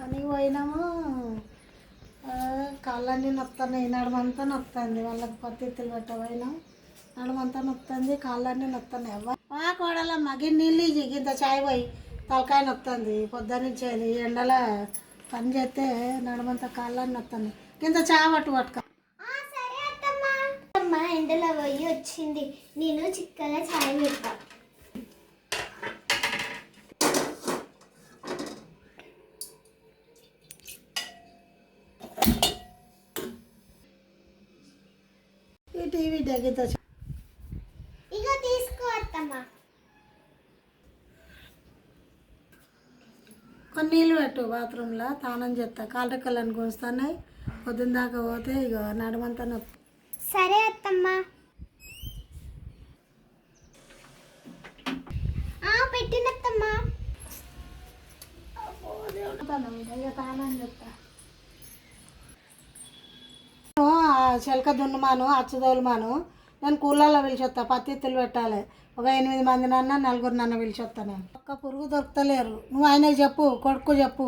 పనికి పోయినాము. కాళ్ళన్నీ నొస్తున్నాయి, నడుమంతా నొస్తుంది. వాళ్ళకి పత్తిత్తులు పెట్టబోయినాం, నడుమంతా నొస్తుంది, కాళ్ళన్నీ నొస్తున్నాయి. అవ్వ కోడలమ్మ గిన్నెళ్ళు ఇంత చాయ్ పోయి తలకాయ నొస్తుంది. పొద్దున్నుంచి ఎండల పని చేస్తే నడుమంతా కాళ్ళన్నీ నొస్తుంది. కింద చాయ్ పట్టుక. అమ్మ ఎండలో పోయి వచ్చింది, నేను చిక్కగా చాయ్ పెడతా. ఈ టీవీ దగ్గర ఇక తీసుకోవద్దమ్మా. కొన్ని నీళ్ళు పెట్టు, బాత్రూంలో తానం చేస్తా. కాళ్ళకళ్ళని కోస్తున్నాయి, పొద్దున్న దాకా పోతే ఇక నడుమంతా నొప్పి. సరే అత్తమ్మ. పెట్టినత్తమ్మా. ఇక తానం చేస్తా. చిలక దున్నుమాను, అచ్చదోలుమాను. నేను కూలర్లో పిలిచొస్తా, పత్తిత్తులు పెట్టాలి. ఒక 8 మంది నన్న 4 నన్న పిలిచొస్తా. నేను ఒక్క పురుగు దొరుకుతలేరు. నువ్వు ఆయనకి చెప్పు, కొడుకు చెప్పు,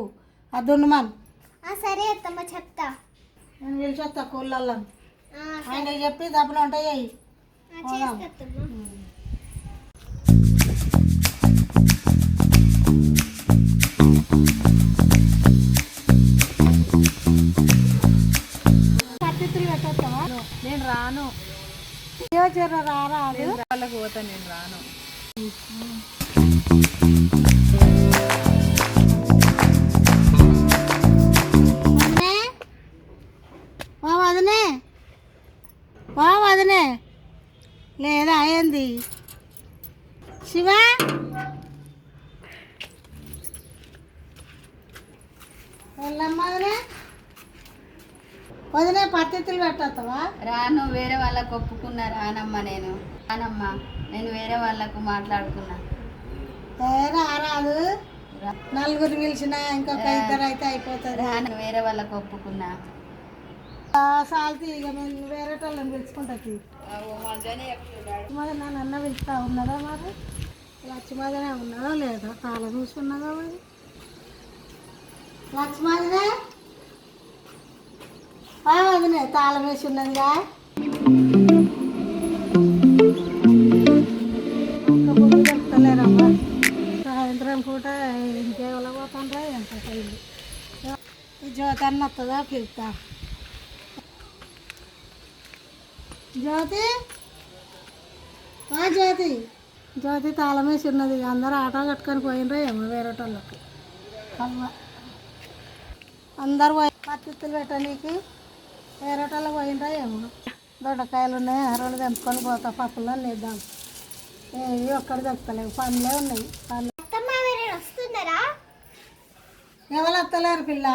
అది దున్నుమాను. సరే అత్తమ్మ చెప్తా. నేను పిలిచొస్తా కూలర్లో. ఆయనకి చెప్పి దెబ్బలు ఉంటాయి. పత్తిత్తులు పెట్టొస్తావా? నేను రాను. రారాదు వాళ్ళకి పోతా, నేను రాను. వదనే లేదా ఏంది శివ? వెళ్ళమ్మా వదిలే, పత్తిత్తులు పెట్టొస్తావా? రాను, వేరే వాళ్ళకు ఒప్పుకున్నా. రానమ్మా, నేను రానమ్మా. నేను వేరే వాళ్ళకు మాట్లాడుకున్నా. రారాదు, 4 పిలిచిన ఇంకొక 2 అయితే అయిపోతుంది. రాను, వేరే వాళ్ళకు ఒప్పుకున్నా. సాల్తీ ఇక మేము వేరే వాళ్ళని పిలుచుకుంటా. లక్ష్మదన నన్న పిలుస్తా ఉన్నదా? మరి లక్ష్మదనే ఉన్నదో లేదా? తాళం చూసుకున్నదా? మరి లక్ష్మదనే వదిలే, తాళం వేసి ఉన్నదిగా. చెప్తలేరమ్మా, సాయంత్రం పూట ఇంకేవలో పోతాండ్రా ఎంత అయింది. జ్యోతి అన్న వస్తుందా? పిలుస్తా. జ్యోతి, జ్యోతి, జ్యోతి తాళం వేసి ఉన్నది. అందరూ ఆటో కట్టుకొని పోయినరా ఏమో వేరే వాళ్ళకి. అందరు పోయి పత్తిత్తులు పెట్టడానికి వేరే వాళ్ళకి పోయినరా ఏమో. దొండకాయలు ఉన్నాయి, 2 తెంపుకొని పోతా. పప్పులో నేద్దాం. ఏవి ఒక్కడి దొరుకుతలేవు, పనులే ఉన్నాయి. వస్తున్నారా? ఎవరు వస్తలేరు పిల్ల.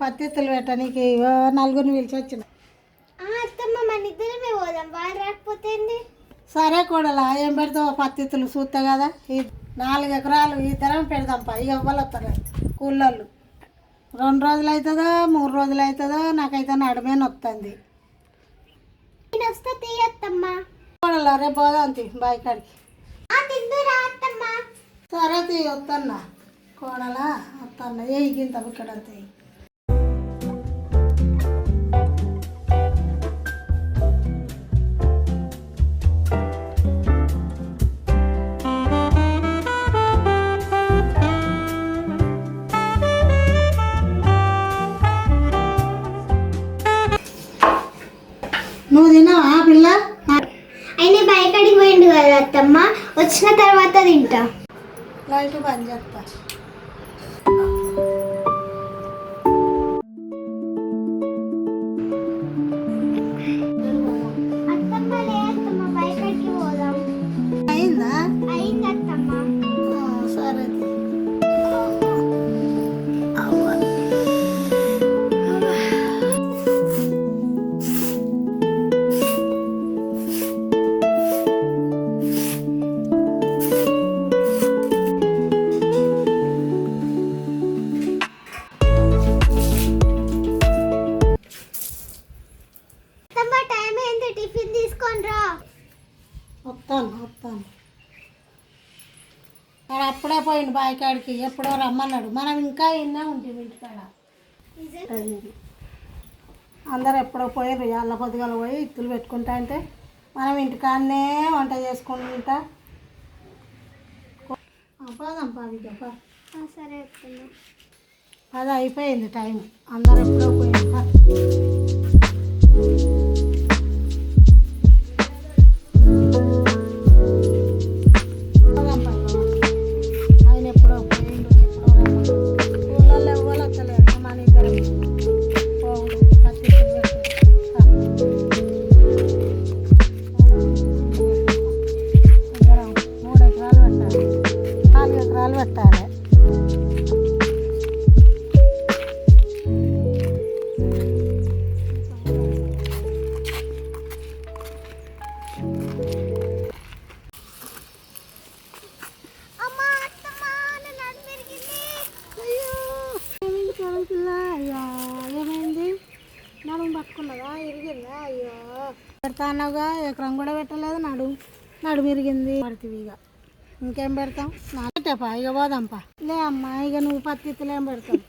పత్తిత్తులు పెట్టడానికి 4 పిలిచి వచ్చిన. అత్తమ్మ మన ఇద్దరమే పోదాం, వాళ్ళు రాకపోతే. సరే కూడలా, ఏం పెడతావు? పత్తిత్తులు చూస్తా కదా. 4 ఎకరాలు ఇద్దరం పెడదాంపా. ఇక ఎవ్వరు వస్తారు కూలోళ్ళు. 2 రోజులు అవుతుందో 3 రోజులు అవుతుందో, నాకైతే నడుమే నొస్తుంది. నేను వస్తా తీయత్తమ్మా. కూడలా రేపు పోదాం తీ బాయ్ కాడికి. సరే తీ వస్తున్నా. కోడలా వస్తున్నా. ఏ గింత ఇక్కడంతే. నువ్వు తిన్నావా పిల్ల? అయినా బయటడికి పోయిండు కదా అత్తమ్మ, వచ్చిన తర్వాత తింటా. లైట్ బంద్ చేస్తా. అత్తమ్మ లేదత్తమ్మ, బయటడికి పోదాం. అయిందా? అయింది అత్తమ్మ. సరే. వస్తాను. వాడు అప్పుడే పోయిండు బాయికాడికి. ఎప్పుడో రమ్మన్నాడు. మనం ఇంకా ఇన్నే ఉంటుంది ఇంటికాడ. ట్రైనింగ్ అందరు ఎప్పుడో పోయారు వాళ్ళ పొద్దుగాల పోయి ఇత్తులు పెట్టుకుంటా అంటే మనం ఇంటికాడనే వంట చేసుకుంటా పోదాం పాదిగా సరే అత్తమ్మ. అది అయిపోయింది టైం అందరు ఎప్పుడో పోయింది ఆయన ఎప్పుడో పోయిండు ఎప్పుడో రమ్మన్నాడు. ఊళ్ళో ఎవ్వరు వస్తలేరు ఇక మన ఇద్దరు పోవుడు కత్తి ఇద్దరం 3 ఎకరాలు పెట్టాలి 4 ఎకరాలు పెట్టాలి. ఏమైంది నడుము పట్టుకున్నదా ఇరిగిందా అయ్యో పెడతా అన్నావుగా ఎకరం కూడా పెట్టలేదు నడుము ఇరిగింది పడుతుంది ఇక ఇంకేం పెడతాం పెట్టాపా ఇక పోదాంపా లే అమ్మా ఇక నువ్వు పత్తిత్తులు ఏం పెడతావు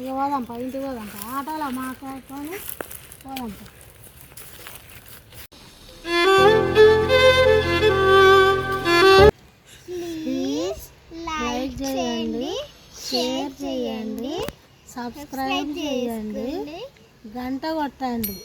ఇక పోదాంపా ఇంటికి పోదాంపా ఆటోలో మాట్లాడుకొని పోదాంపా ప్లీజ్ లైక్ చేయండి షేర్ చేయండి సబ్స్క్రైబ్ చేయండి గంట కొట్టండి.